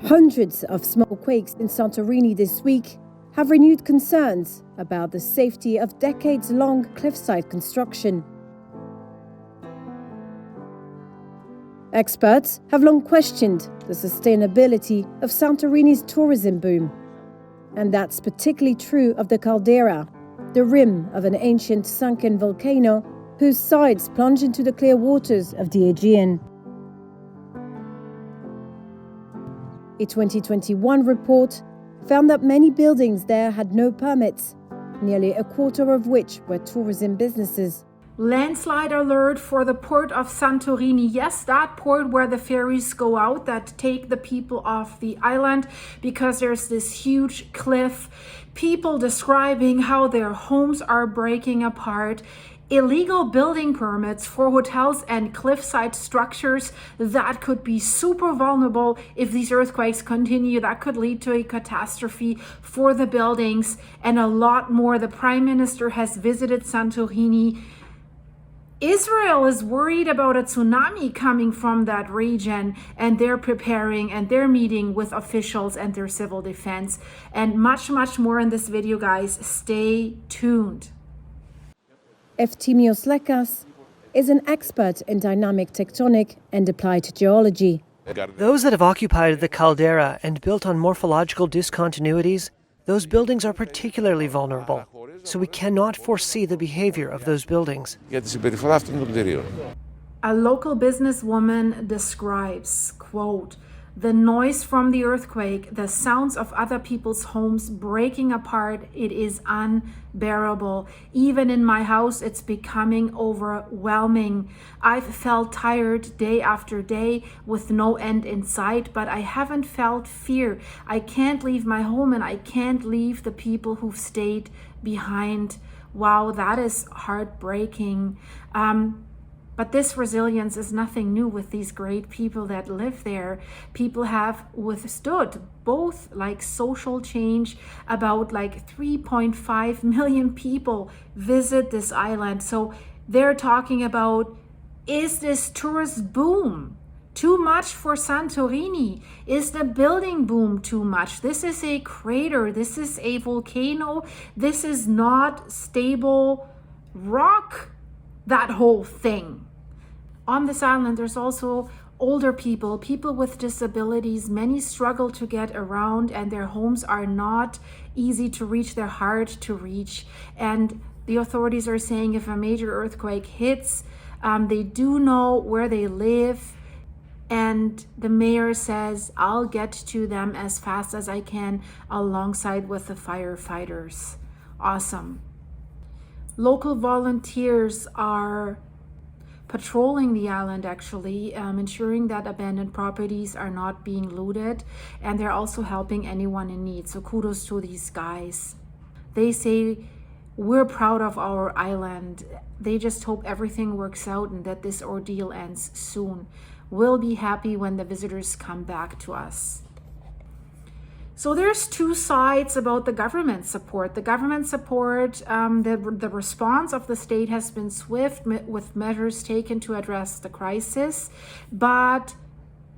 Hundreds of small quakes in Santorini this week have renewed concerns about the safety of decades-long cliffside construction. Experts have long questioned the sustainability of Santorini's tourism boom. And that's particularly true of the caldera, the rim of an ancient sunken volcano whose sides plunge into the clear waters of the Aegean. A 2021 report found that many buildings there had no permits, nearly a quarter of which were tourism businesses. Landslide alert for the port of Santorini. Yes, that port where the ferries go out that take the people off the island, because there's this huge cliff. People describing how their homes are breaking apart. Illegal building permits for hotels and cliffside structures that could be super vulnerable if these earthquakes continue. That could lead to a catastrophe for the buildings and a lot more. The Prime Minister has visited Santorini. Israel is worried about a tsunami coming from that region, and they're preparing and they're meeting with officials and their civil defense, and much more in this video, guys. Stay tuned. Eftimios Lekas is an expert in dynamic tectonic and applied geology. Those that have occupied the caldera and built on morphological discontinuities, those buildings are particularly vulnerable, so we cannot foresee the behavior of those buildings. A local businesswoman describes, quote, "The noise from the earthquake, the sounds of other people's homes breaking apart, it is unbearable. Even in my house, it's becoming overwhelming. I've felt tired day after day with no end in sight, but I haven't felt fear. I can't leave my home and I can't leave the people who've stayed behind." Wow, that is heartbreaking. But this resilience is nothing new with these great people that live there. People have withstood both like social change. About like 3.5 million people visit this island. So they're talking about, is this tourist boom too much for Santorini? Is the building boom too much? This is a crater. This is a volcano. This is not stable rock. That whole thing. On this island, there's also older people, people with disabilities. Many struggle to get around, and their homes are not easy to reach. They're hard to reach. And the authorities are saying if a major earthquake hits, they do know where they live. And the mayor says, I'll get to them as fast as I can alongside with the firefighters. Awesome. Local volunteers are patrolling the island, actually, ensuring that abandoned properties are not being looted, and they're also helping anyone in need. So kudos to these guys. They say, we're proud of our island. They just hope everything works out and that this ordeal ends soon. We'll be happy when the visitors come back to us. So there's two sides about the government support. The government support, the response of the state has been swift with measures taken to address the crisis. But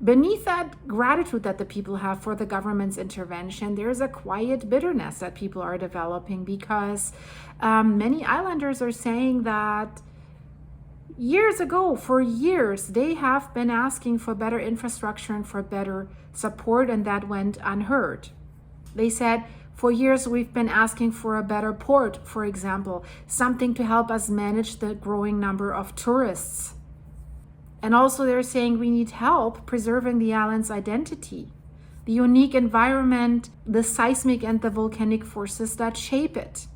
beneath that gratitude that the people have for the government's intervention, there's a quiet bitterness that people are developing, because many islanders are saying that years ago, for years, they have been asking for better infrastructure and for better support, and that went unheard. They said, for years, we've been asking for a better port, for example, something to help us manage the growing number of tourists. And also they're saying we need help preserving the island's identity, the unique environment, the seismic and the volcanic forces that shape it.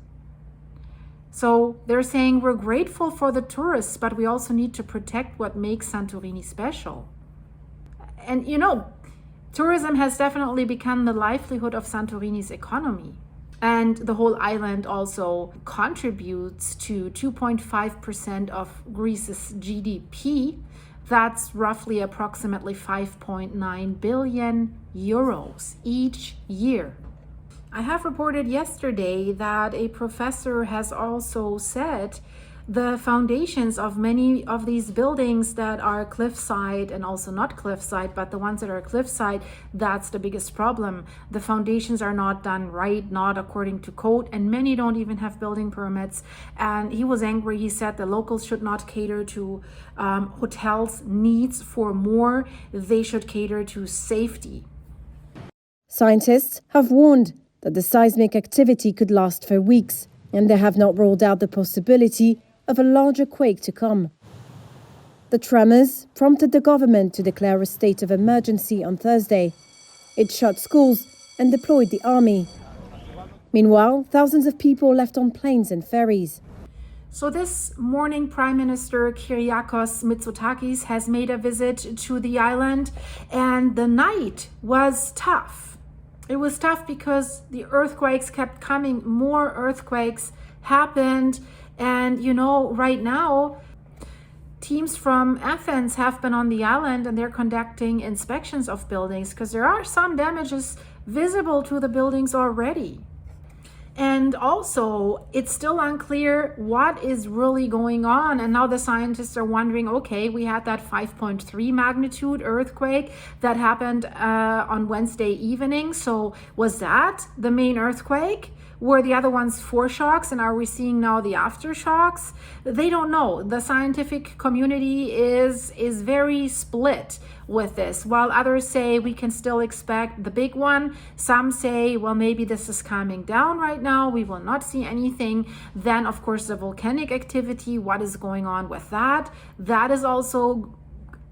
So they're saying we're grateful for the tourists, but we also need to protect what makes Santorini special. And you know, tourism has definitely become the livelihood of Santorini's economy. And the whole island also contributes to 2.5% of Greece's GDP. That's roughly approximately 5.9 billion euros each year. I have reported yesterday that a professor has also said The foundations of many of these buildings that are cliffside and also not cliffside, but the ones that are cliffside, that's the biggest problem. The foundations are not done right, not according to code, and many don't even have building permits. And he was angry. He said the locals should not cater to hotels' needs for more. They should cater to safety. Scientists have warned that the seismic activity could last for weeks, and they have not ruled out the possibility of a larger quake to come. The tremors prompted the government to declare a state of emergency on Thursday. It shut schools and deployed the army. Meanwhile, thousands of people left on planes and ferries. So this morning, Prime Minister Kyriakos Mitsotakis has made a visit to the island, and the night was tough. It was tough because the earthquakes kept coming. More earthquakes happened. And, you know, right now, teams from Athens have been on the island and they're conducting inspections of buildings because there are some damages visible to the buildings already. And also, it's still unclear what is really going on. And now the scientists are wondering, okay, we had that 5.3 magnitude earthquake that happened on Wednesday evening. So was that the main earthquake? Were the other ones foreshocks, and are we seeing now the aftershocks? They don't know. The scientific community is very split with this. While others say we can still expect the big one, some say, well, maybe this is calming down right now. We will not see anything. Then, of course, the volcanic activity, what is going on with that? That is also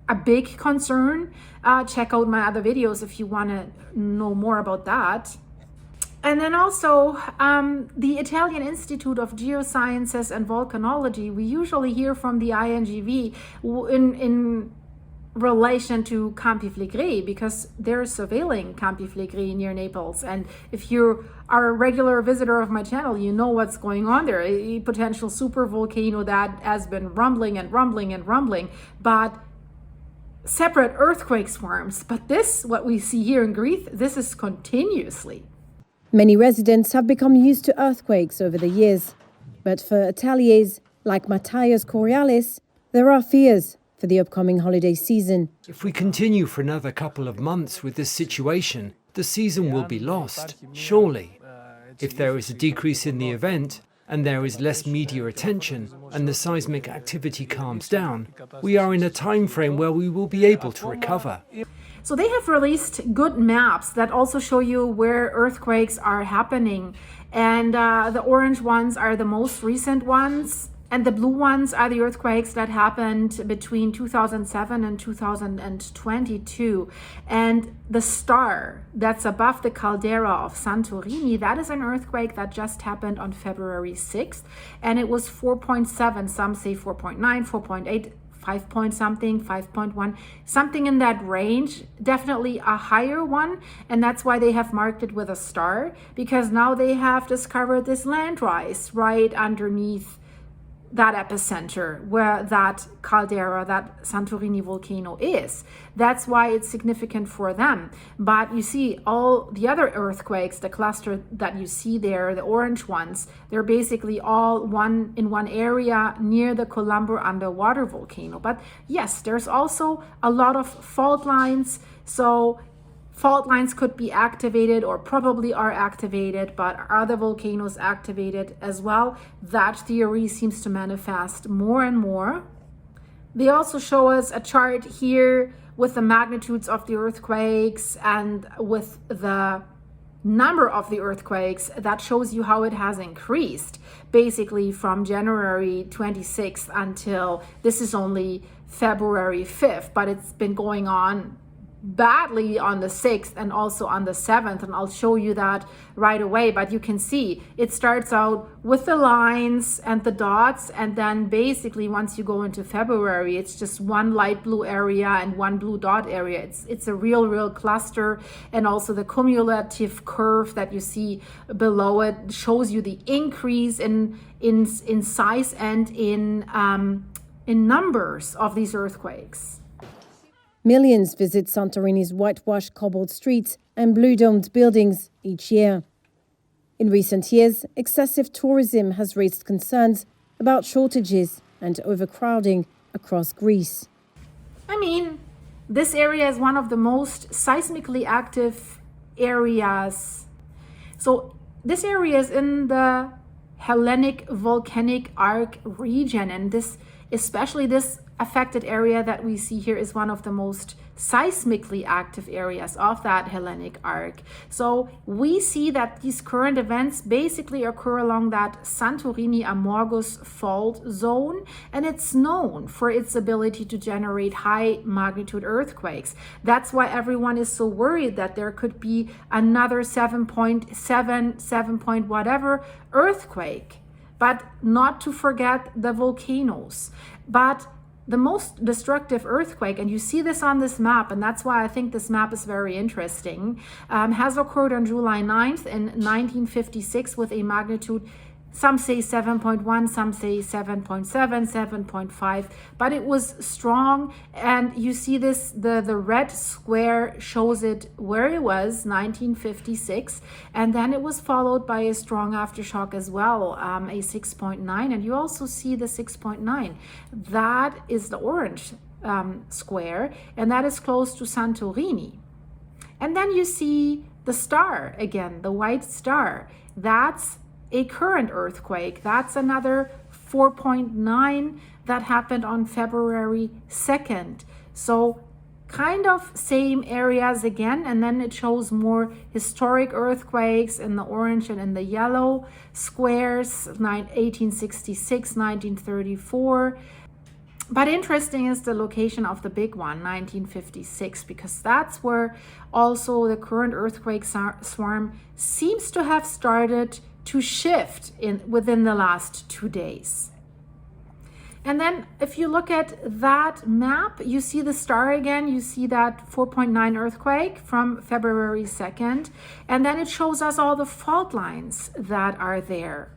a big concern. Check out my other videos if you want to know more about that. And then also the Italian Institute of Geosciences and Volcanology, we usually hear from the INGV in relation to Campi Flegrei because they're surveilling Campi Flegrei near Naples. And if you are a regular visitor of my channel, you know what's going on there. A potential super volcano that has been rumbling and rumbling and rumbling, but separate earthquake swarms. But this, what we see here in Greece, this is continuously. Many residents have become used to earthquakes over the years. But for hoteliers like Matthias Coriolis, there are fears for the upcoming holiday season. If we continue for another couple of months with this situation, the season will be lost, surely. If there is a decrease in the event, and there is less media attention, and the seismic activity calms down, we are in a time frame where we will be able to recover. So they have released good maps that also show you where earthquakes are happening. And the orange ones are the most recent ones. And the blue ones are the earthquakes that happened between 2007 and 2022. And the star that's above the caldera of Santorini, that is an earthquake that just happened on February 6th. And it was 4.7, some say 4.9, 4.8. 5 point something, 5.1, something in that range, definitely a higher one. And that's why they have marked it with a star, because now they have discovered this land rise right underneath that epicenter where that caldera, that Santorini volcano is. That's why it's significant for them. But you see all the other earthquakes, the cluster that you see there, the orange ones, they're basically all in one area near the Kolumbo underwater volcano. But yes, there's also a lot of fault lines. So fault lines could be activated or probably are activated, but are the volcanoes activated as well? That theory seems to manifest more and more. They also show us a chart here with the magnitudes of the earthquakes and with the number of the earthquakes that shows you how it has increased basically from January 26th until this is only February 5th, but it's been going on badly on the 6th and also on the 7th, and I'll show you that right away. But you can see it starts out with the lines and the dots, and then basically once you go into February, it's just one light blue area and one blue dot area. It's a real cluster. And also the cumulative curve that you see below it shows you the increase in size and in numbers of these earthquakes. Millions visit Santorini's whitewashed cobbled streets and blue-domed buildings each year. In recent years, excessive tourism has raised concerns about shortages and overcrowding across Greece. I mean, this area is one of the most seismically active areas. So this area is in the Hellenic Volcanic Arc region, and especially this affected area that we see here is one of the most seismically active areas of that Hellenic Arc. So we see that these current events basically occur along that Santorini Amorgos fault zone, and it's known for its ability to generate high magnitude earthquakes. That's why everyone is so worried that there could be another 7.7, 7 point whatever earthquake. But not to forget the volcanoes. But the most destructive earthquake, and you see this on this map, and that's why I think this map is very interesting, has occurred on July 9th in 1956 with a magnitude, some say 7.1, some say 7.7, 7.5, but it was strong. And you see this, the red square shows it where it was, 1956, and then it was followed by a strong aftershock as well, a 6.9, and you also see the 6.9. That is the orange square, and that is close to Santorini. And then you see the star again, the white star. That's a current earthquake. That's another 4.9 that happened on February 2nd. So kind of same areas again, and then it shows more historic earthquakes in the orange and in the yellow squares, 1866, 1934. But interesting is the location of the big one, 1956, because that's where also the current earthquake swarm seems to have started to shift within the last 2 days. And then if you look at that map, you see the star again, you see that 4.9 earthquake from February 2nd, and then it shows us all the fault lines that are there.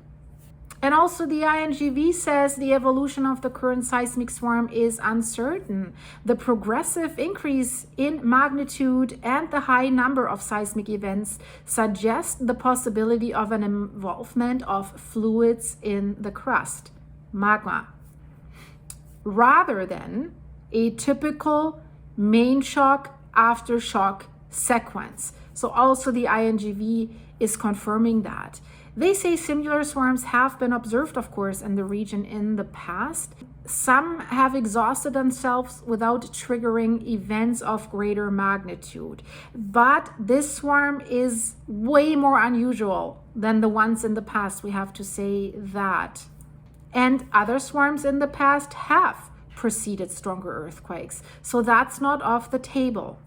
And also the INGV says the evolution of the current seismic swarm is uncertain. The progressive increase in magnitude and the high number of seismic events suggest the possibility of an involvement of fluids in the crust, magma, rather than a typical main shock aftershock sequence. So also the INGV is confirming that. They say similar swarms have been observed, of course, in the region in the past. Some have exhausted themselves without triggering events of greater magnitude. But this swarm is way more unusual than the ones in the past, we have to say that. And other swarms in the past have preceded stronger earthquakes. So that's not off the table.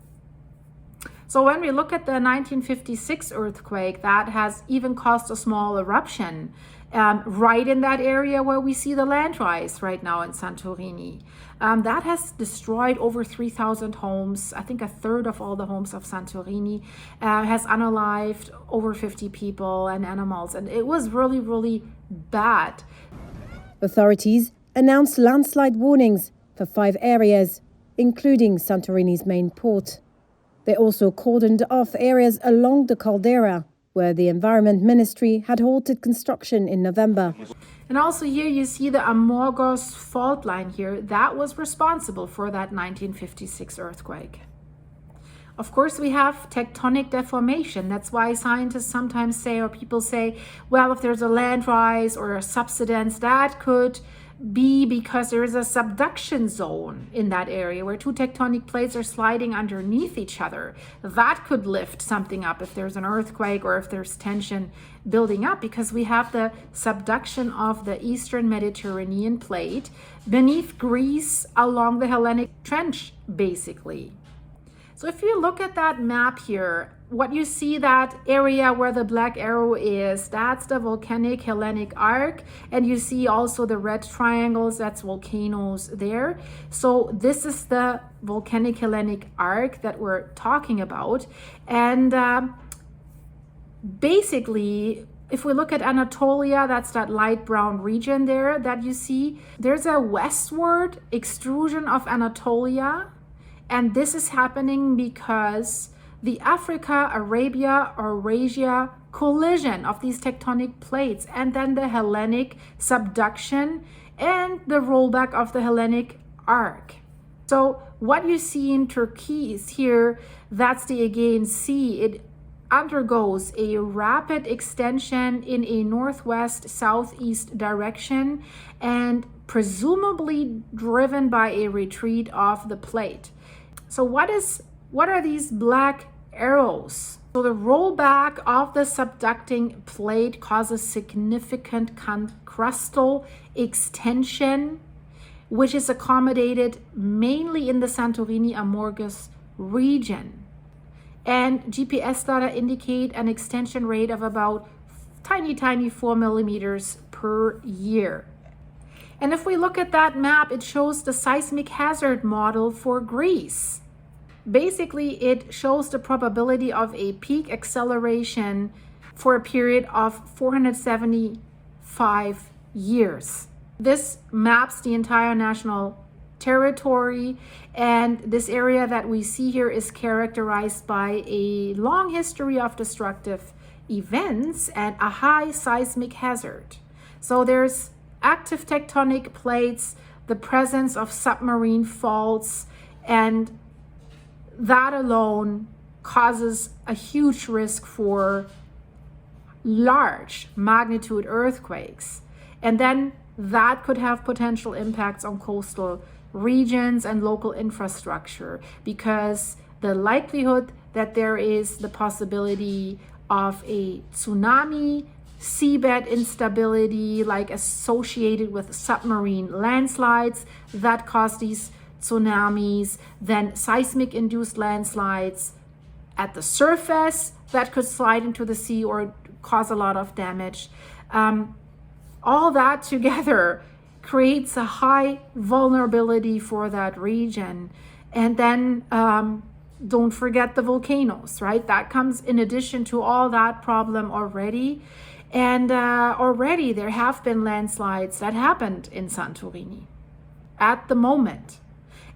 So when we look at the 1956 earthquake, that has even caused a small eruption right in that area where we see the land rise right now in Santorini. That has destroyed over 3,000 homes. I think a third of all the homes of Santorini, has unalived over 50 people and animals. And it was really, really bad. Authorities announced landslide warnings for 5 areas, including Santorini's main port. They also cordoned off areas along the caldera, where the Environment Ministry had halted construction in November. And also here you see the Amorgos fault line here. That was responsible for that 1956 earthquake. Of course, we have tectonic deformation. That's why scientists sometimes say, or people say, well, if there's a land rise or a subsidence, that could be because there is a subduction zone in that area where 2 tectonic plates are sliding underneath each other. That could lift something up if there's an earthquake or if there's tension building up, because we have the subduction of the Eastern Mediterranean plate beneath Greece along the Hellenic Trench, basically. So if you look at that map here, what you see, that area where the black arrow is, that's the volcanic Hellenic Arc, and you see also the red triangles, that's volcanoes there. So this is the volcanic Hellenic Arc that we're talking about. And basically, if we look at Anatolia, that's that light brown region there that you see. There's a westward extrusion of Anatolia, and this is happening because the Africa, Arabia, Eurasia collision of these tectonic plates, and then the Hellenic subduction and the rollback of the Hellenic arc. So what you see in turquoise here, that's the Aegean Sea. It undergoes a rapid extension in a northwest-southeast direction and presumably driven by a retreat of the plate. So what are these black arrows? So the rollback of the subducting plate causes significant crustal extension, which is accommodated mainly in the Santorini Amorgos region. And GPS data indicate an extension rate of about tiny 4 millimeters per year. And if we look at that map, it shows the seismic hazard model for Greece. Basically, it shows the probability of a peak acceleration for a period of 475 years. This maps the entire national territory, and this area that we see here is characterized by a long history of destructive events and a high seismic hazard. So there's active tectonic plates, the presence of submarine faults, and that alone causes a huge risk for large magnitude earthquakes. And then that could have potential impacts on coastal regions and local infrastructure, because the likelihood that there is the possibility of a tsunami, seabed instability, like associated with submarine landslides that cause these tsunamis, then seismic induced landslides at the surface that could slide into the sea or cause a lot of damage. All that together creates a high vulnerability for that region. And then don't forget the volcanoes, right? That comes in addition to all that problem already. And already there have been landslides that happened in Santorini at the moment.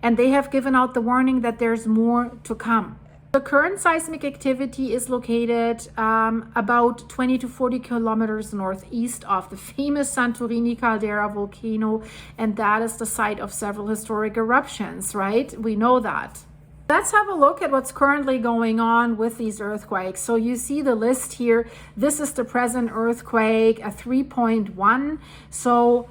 And they have given out the warning that there's more to come. The current seismic activity is located about 20 to 40 kilometers northeast of the famous Santorini caldera volcano, and that is the site of several historic eruptions, right? We know that. Let's have a look at what's currently going on with these earthquakes. So you see the list here. This is the present earthquake, a 3.1. So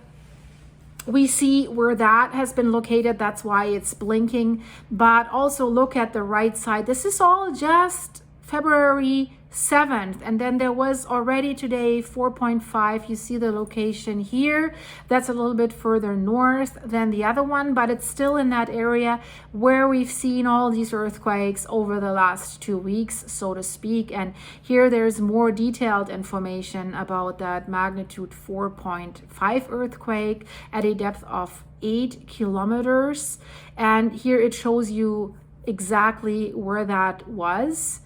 we see where that has been located. That's why it's blinking. But also look at the right side. This is all just February 7th. And then there was already today 4.5. You see the location here. That's a little bit further north than the other one, but it's still in that area where we've seen all these earthquakes over the last 2 weeks, so to speak. And here there's more detailed information about that magnitude 4.5 earthquake at a depth of 8 kilometers. And here it shows you exactly where that was.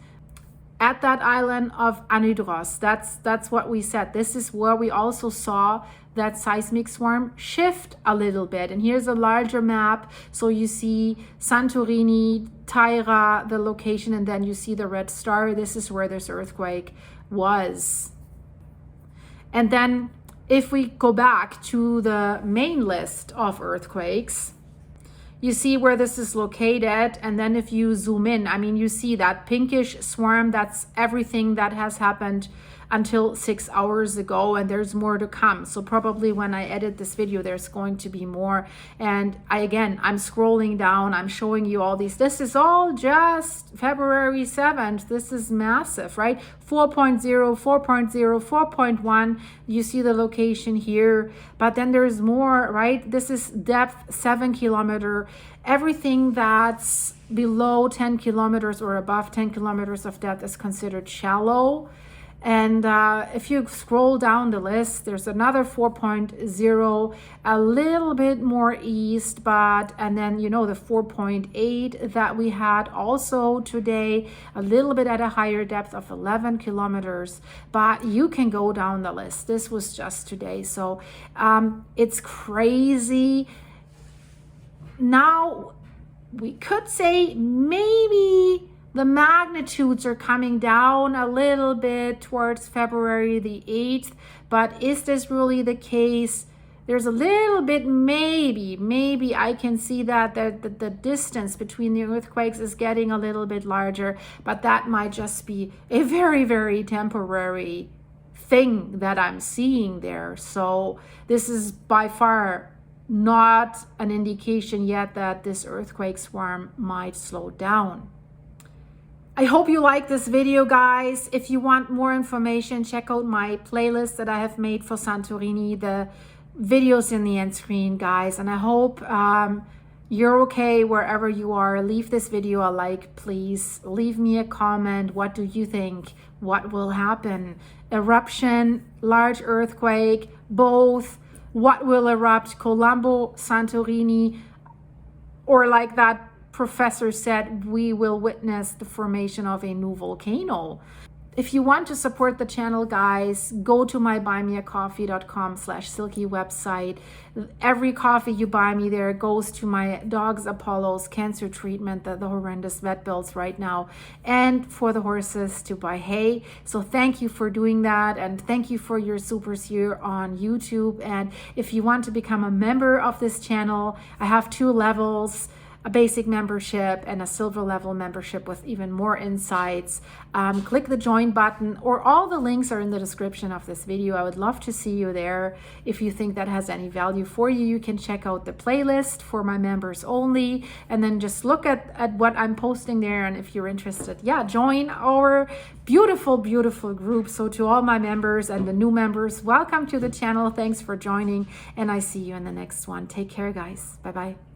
At that island of Anidros. That's what we said. This is where we also saw that seismic swarm shift a little bit. And here's a larger map. So you see Santorini, Tyra, the location, and then you see the red star. This is where this earthquake was. And then if we go back to the main list of earthquakes, you see where this is located, and then if you zoom in, I mean, you see that pinkish swarm. That's everything that has happened until 6 hours ago, and there's more to come. So probably when I edit this video, there's going to be more. And I'm scrolling down, I'm showing you all these. This is all just February 7th. This is massive, right? 4.0, 4.0, 4.1. You see the location here, but then there's more, right? This is depth 7 kilometer. Everything that's below 10 kilometers or above 10 kilometers of depth is considered shallow. And if you scroll down the list, there's another 4.0, a little bit more east, and then, you know, the 4.8 that we had also today, a little bit at a higher depth of 11 kilometers, but you can go down the list. This was just today. So it's crazy. Now, we could say maybe The magnitudes are coming down a little bit towards February the 8th, but is this really the case? There's a little bit, maybe I can see that the distance between the earthquakes is getting a little bit larger, but that might just be a very, very temporary thing that I'm seeing there. So this is by far not an indication yet that this earthquake swarm might slow down. I hope you like this video, guys. If you want more information, check out my playlist that I have made for Santorini, the videos in the end screen, guys. And I hope you're okay wherever you are. Leave this video a like, please. Leave me a comment. What do you think? What will happen? Eruption, large earthquake, both? What will erupt? Kolumbo, Santorini, or like that professor said, we will witness the formation of a new volcano. If you want to support the channel, guys, go to my buymeacoffee.com/silky website. Every coffee you buy me there goes to my dog's Apollo's cancer treatment, the horrendous vet bills right now, and for the horses to buy hay. So thank you for doing that, and thank you for your supers here on YouTube. And if you want to become a member of this channel, I have 2 levels: a basic membership and a silver level membership with even more insights. Click the join button, or all the links are in the description of this video. I would love to see you there. If you think that has any value for you, you can check out the playlist for my members only, and then just look at what I'm posting there. And if you're interested, yeah, join our beautiful, beautiful group. So to all my members and the new members, welcome to the channel. Thanks for joining, and I see you in the next one. Take care, guys. Bye-bye.